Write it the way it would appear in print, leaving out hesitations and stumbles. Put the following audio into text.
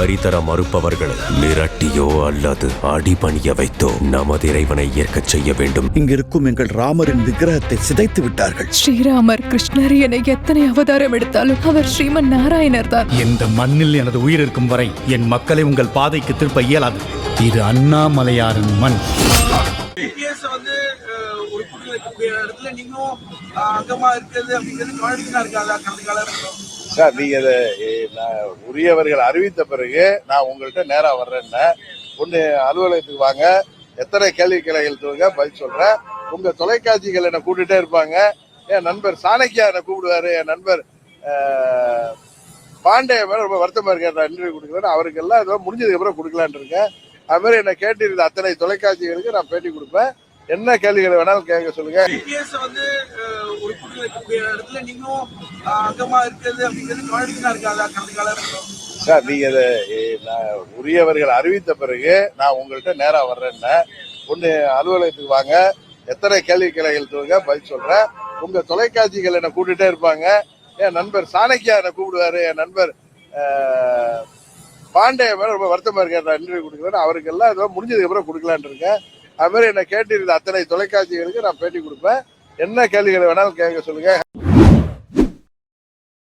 வரிதர மறுப்பவர்களை மிரட்டியோ அல்லது அடிபணிய வைத்தோ நமது இறைவனை ஏற்கச் செய்ய வேண்டும். இங்கிருக்கும் எங்கள் ராமரின் விக்கிரகத்தை சிதைத்து விட்டார்கள். ஸ்ரீராமர் கிருஷ்ணர் என எத்தனை அவதாரம் எடுத்தாலும் அவர் ஸ்ரீமன் நாராயணர் தான். இந்த மண்ணில் எனது உயிர் இருக்கும் வரை என் மக்களை உங்கள் பாதைக்கு திருப்ப இயலாது. இது அண்ணாமலையாரின் மண். சார், நீங்க உரியவர்கள் அறிவித்த பிறகு நான் உங்கள்கிட்ட நேரா வர்றேன்னா ஒண்ணு அலுவலகத்துக்கு வாங்க, எத்தனை கேள்வி கிளைகள் தூங்க பதில் சொல்றேன். உங்க தொலைக்காட்சிகள் என்ன கூப்பிட்டுட்டே இருப்பாங்க. என் நண்பர் சாணக்கியா என்ன கூப்பிடுவாரு, என் நண்பர் பாண்டே மேல ரொம்ப வருத்தமா இருக்காரு. நான் இன்டர்வியூ கொடுக்குறேன், அவருக்கு எல்லாம் ஏதோ முடிஞ்சதுக்கு அப்புறம் கொடுக்கலான் இருக்கேன். அது மாதிரி என்ன கேட்டிருந்த அத்தனை தொலைக்காட்சிகளுக்கு நான் பேட்டி கொடுப்பேன். என்ன கேள்விகளை வேணாலும் கேட்க சொல்லுங்க. சார், நீங்க உரியவர்கள் அறிவித்த பிறகு நான் உங்கள்கிட்ட நேரா வர்றேன்னா ஒண்ணு அலுவலகத்துக்கு வாங்க, எத்தனை கேள்வி கிளைகள் தூங்க பதில் சொல்றேன். உங்க தொலைக்காட்சிகள் என்ன கூப்பிட்டுட்டே இருப்பாங்க. என் நண்பர் சாணக்கியா என்ன கூப்பிடுவாரு, என் நண்பர் பாண்டே மேல ரொம்ப வருத்தமா இருக்காரு. நான் இன்டர்வியூ கொடுக்குறேன், அவருக்கு எல்லாம் ஏதோ முடிஞ்சதுக்கு அப்புறம் கொடுக்கலான் இருக்கேன். அது மாதிரி என்ன கேட்டிருந்த அத்தனை தொலைக்காட்சிகளுக்கு நான் பேட்டி கொடுப்பேன். என்ன கேள்விகளை வேணாலும் கேட்க சொல்லுங்க.